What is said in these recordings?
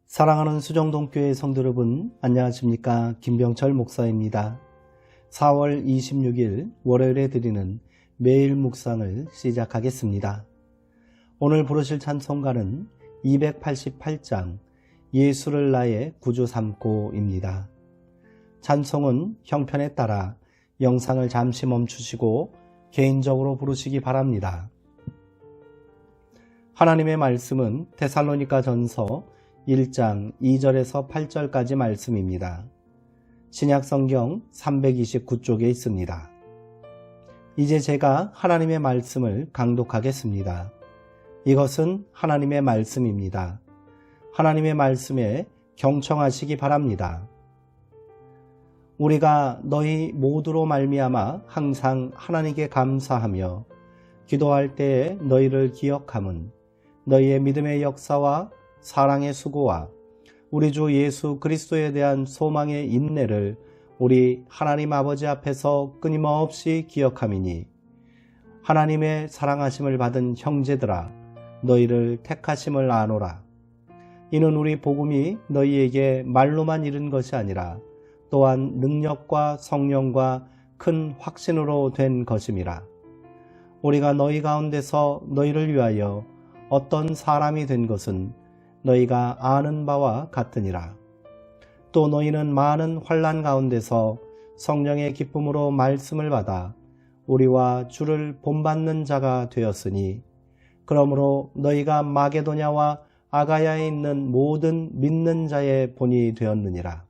사랑하는 수정동교회 성도 여러분, 안녕하십니까? 김병철 목사입니다. 4월 26일 월요일에 드리는 매일 묵상을 시작하겠습니다. 오늘 부르실 찬송가는 288장 예수를 나의 구주 삼고입니다. 찬송은 형편에 따라 영상을 잠시 멈추시고 개인적으로 부르시기 바랍니다. 하나님의 말씀은 데살로니가 전서 1장 2절에서 8절까지 말씀입니다. 신약성경 329쪽에 있습니다. 이제 제가 하나님의 말씀을 강독하겠습니다. 이것은 하나님의 말씀입니다. 하나님의 말씀에 경청하시기 바랍니다. 우리가 너희 모두로 말미암아 항상 하나님께 감사하며 기도할 때에 너희를 기억함은 너희의 믿음의 역사와 사랑의 수고와 우리 주 예수 그리스도에 대한 소망의 인내를 우리 하나님 아버지 앞에서 끊임없이 기억함이니 하나님의 사랑하심을 받은 형제들아 너희를 택하심을 아노라. 이는 우리 복음이 너희에게 말로만 이른 것이 아니라 또한 능력과 성령과 큰 확신으로 된 것임이라. 우리가 너희 가운데서 너희를 위하여 어떤 사람이 된 것은 너희가 아는 바와 같으니라. 또 너희는 많은 환난 가운데서 성령의 기쁨으로 말씀을 받아 우리와 주를 본받는 자가 되었으니 그러므로 너희가 마게도냐와 아가야에 있는 모든 믿는 자의 본이 되었느니라.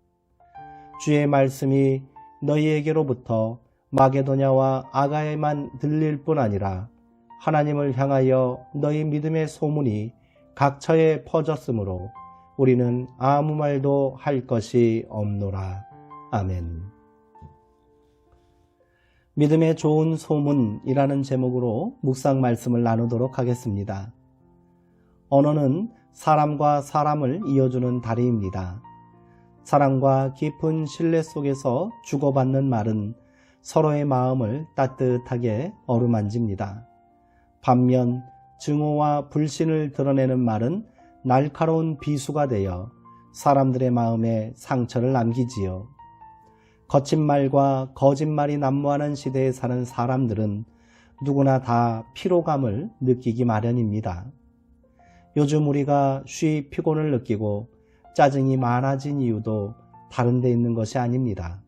주의 말씀이 너희에게로부터 마게도냐와 아가야에만 들릴 뿐 아니라 하나님을 향하여 너희 믿음의 소문이 각처에 퍼졌으므로 우리는 아무 말도 할 것이 없노라. 아멘. 믿음의 좋은 소문이라는 제목으로 묵상 말씀을 나누도록 하겠습니다. 언어는 사람과 사람을 이어주는 다리입니다. 사랑과 깊은 신뢰 속에서 주고받는 말은 서로의 마음을 따뜻하게 어루만집니다. 반면 증오와 불신을 드러내는 말은 날카로운 비수가 되어 사람들의 마음에 상처를 남기지요. 거친 말과 거짓말이 난무하는 시대에 사는 사람들은 누구나 다 피로감을 느끼기 마련입니다. 요즘 우리가 쉬 피곤을 느끼고 짜증이 많아진 이유도 다른 데 있는 것이 아닙니다.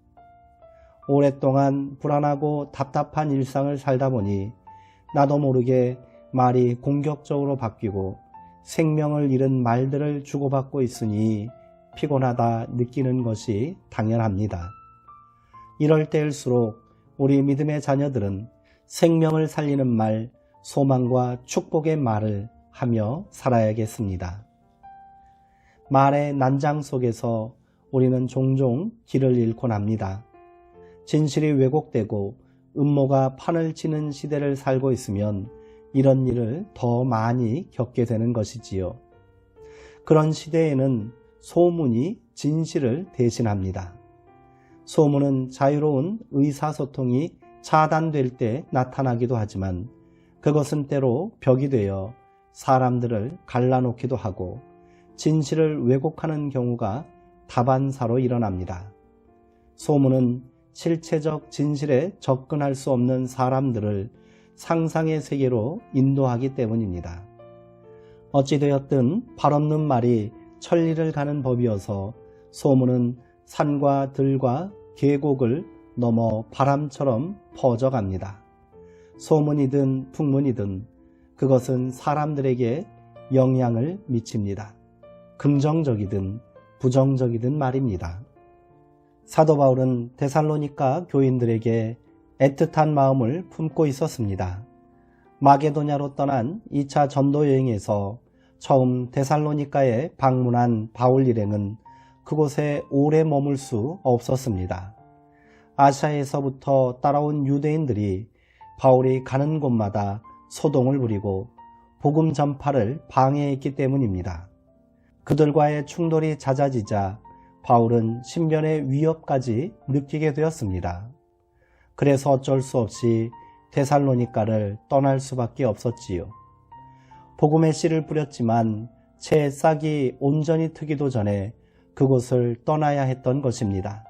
오랫동안 불안하고 답답한 일상을 살다 보니 나도 모르게 말이 공격적으로 바뀌고 생명을 잃은 말들을 주고받고 있으니 피곤하다 느끼는 것이 당연합니다. 이럴 때일수록 우리 믿음의 자녀들은 생명을 살리는 말, 소망과 축복의 말을 하며 살아야겠습니다. 말의 난장 속에서 우리는 종종 길을 잃곤 합니다. 진실이 왜곡되고 음모가 판을 치는 시대를 살고 있으면 이런 일을 더 많이 겪게 되는 것이지요. 그런 시대에는 소문이 진실을 대신합니다. 소문은 자유로운 의사소통이 차단될 때 나타나기도 하지만 그것은 때로 벽이 되어 사람들을 갈라놓기도 하고 진실을 왜곡하는 경우가 다반사로 일어납니다. 소문은 실체적 진실에 접근할 수 없는 사람들을 상상의 세계로 인도하기 때문입니다. 어찌되었든 발없는 말이 천리를 가는 법이어서 소문은 산과 들과 계곡을 넘어 바람처럼 퍼져갑니다. 소문이든 풍문이든 그것은 사람들에게 영향을 미칩니다. 긍정적이든 부정적이든 말입니다. 사도 바울은 데살로니가 교인들에게 애틋한 마음을 품고 있었습니다. 마게도냐로 떠난 2차 전도 여행에서 처음 데살로니가에 방문한 바울 일행은 그곳에 오래 머물 수 없었습니다. 아시아에서부터 따라온 유대인들이 바울이 가는 곳마다 소동을 부리고 복음 전파를 방해했기 때문입니다. 그들과의 충돌이 잦아지자 바울은 신변의 위협까지 느끼게 되었습니다. 그래서 어쩔 수 없이 데살로니가를 떠날 수밖에 없었지요. 복음의 씨를 뿌렸지만 채 싹이 온전히 트기도 전에 그곳을 떠나야 했던 것입니다.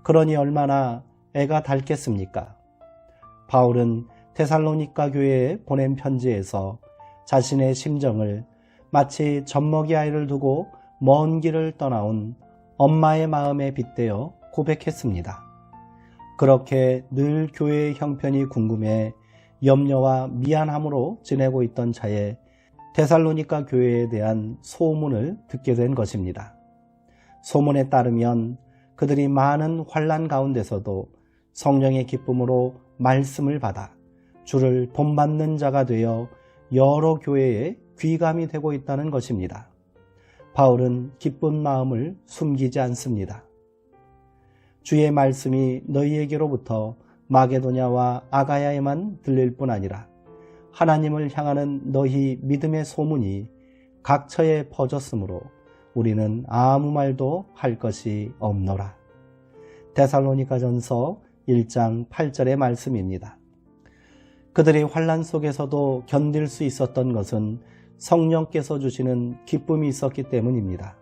그러니 얼마나 애가 닳겠습니까? 바울은 데살로니가 교회에 보낸 편지에서 자신의 심정을 마치 젖먹이 아이를 두고 먼 길을 떠나온 엄마의 마음에 빗대어 고백했습니다. 그렇게 늘 교회의 형편이 궁금해 염려와 미안함으로 지내고 있던 차에 데살로니가 교회에 대한 소문을 듣게 된 것입니다. 소문에 따르면 그들이 많은 환난 가운데서도 성령의 기쁨으로 말씀을 받아 주를 본받는 자가 되어 여러 교회에 귀감이 되고 있다는 것입니다. 바울은 기쁜 마음을 숨기지 않습니다. 주의 말씀이 너희에게로부터 마게도냐와 아가야에만 들릴 뿐 아니라 하나님을 향하는 너희 믿음의 소문이 각처에 퍼졌으므로 우리는 아무 말도 할 것이 없노라. 데살로니가전서 1장 8절의 말씀입니다. 그들이 환난 속에서도 견딜 수 있었던 것은 성령께서 주시는 기쁨이 있었기 때문입니다.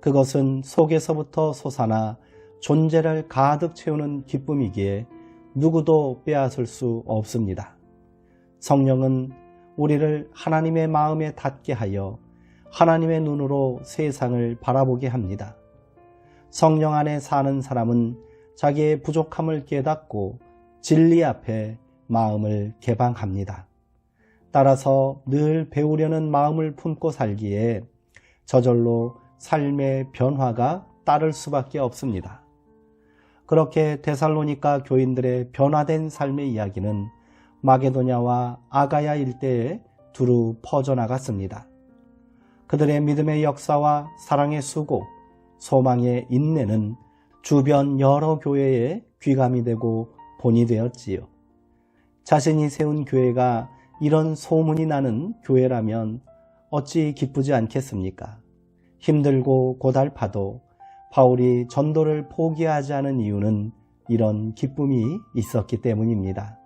그것은 속에서부터 솟아나 존재를 가득 채우는 기쁨이기에 누구도 빼앗을 수 없습니다. 성령은 우리를 하나님의 마음에 닿게 하여 하나님의 눈으로 세상을 바라보게 합니다. 성령 안에 사는 사람은 자기의 부족함을 깨닫고 진리 앞에 마음을 개방합니다. 따라서 늘 배우려는 마음을 품고 살기에 저절로 삶의 변화가 따를 수밖에 없습니다. 그렇게 데살로니가 교인들의 변화된 삶의 이야기는 마게도냐와 아가야 일대에 두루 퍼져나갔습니다. 그들의 믿음의 역사와 사랑의 수고, 소망의 인내는 주변 여러 교회에 귀감이 되고 본이 되었지요. 자신이 세운 교회가 이런 소문이 나는 교회라면 어찌 기쁘지 않겠습니까? 힘들고 고달파도 바울이 전도를 포기하지 않은 이유는 이런 기쁨이 있었기 때문입니다.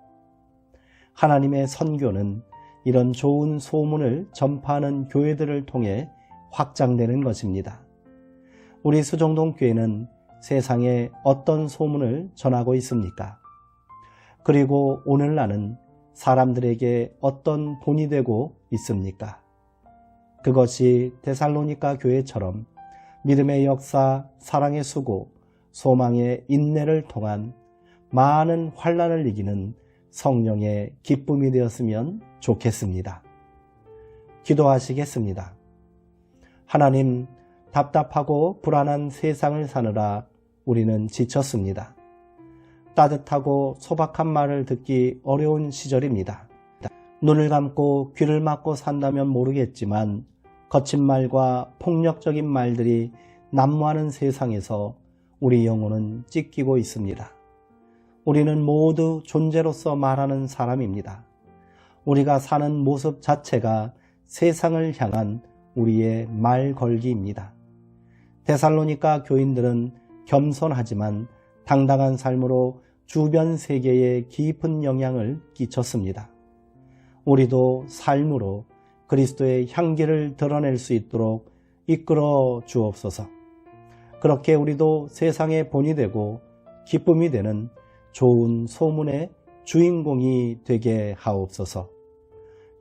하나님의 선교는 이런 좋은 소문을 전파하는 교회들을 통해 확장되는 것입니다. 우리 수정동교회는 세상에 어떤 소문을 전하고 있습니까? 그리고 오늘 나는 사람들에게 어떤 본이 되고 있습니까? 그것이 데살로니가 교회처럼 믿음의 역사, 사랑의 수고, 소망의 인내를 통한 많은 환난을 이기는 성령의 기쁨이 되었으면 좋겠습니다. 기도하시겠습니다. 하나님, 답답하고 불안한 세상을 사느라 우리는 지쳤습니다. 따뜻하고 소박한 말을 듣기 어려운 시절입니다. 눈을 감고 귀를 막고 산다면 모르겠지만 거친 말과 폭력적인 말들이 난무하는 세상에서 우리 영혼은 찢기고 있습니다. 우리는 모두 존재로서 말하는 사람입니다. 우리가 사는 모습 자체가 세상을 향한 우리의 말 걸기입니다. 데살로니가 교인들은 겸손하지만 당당한 삶으로 주변 세계에 깊은 영향을 끼쳤습니다. 우리도 삶으로 그리스도의 향기를 드러낼 수 있도록 이끌어 주옵소서. 그렇게 우리도 세상의 본이 되고 기쁨이 되는 좋은 소문의 주인공이 되게 하옵소서.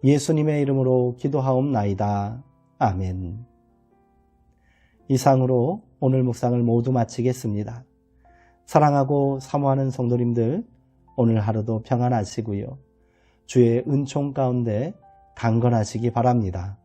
예수님의 이름으로 기도하옵나이다. 아멘. 이상으로 오늘 묵상을 모두 마치겠습니다. 사랑하고 사모하는 성도님들, 오늘 하루도 평안하시고요. 주의 은총 가운데 강건하시기 바랍니다.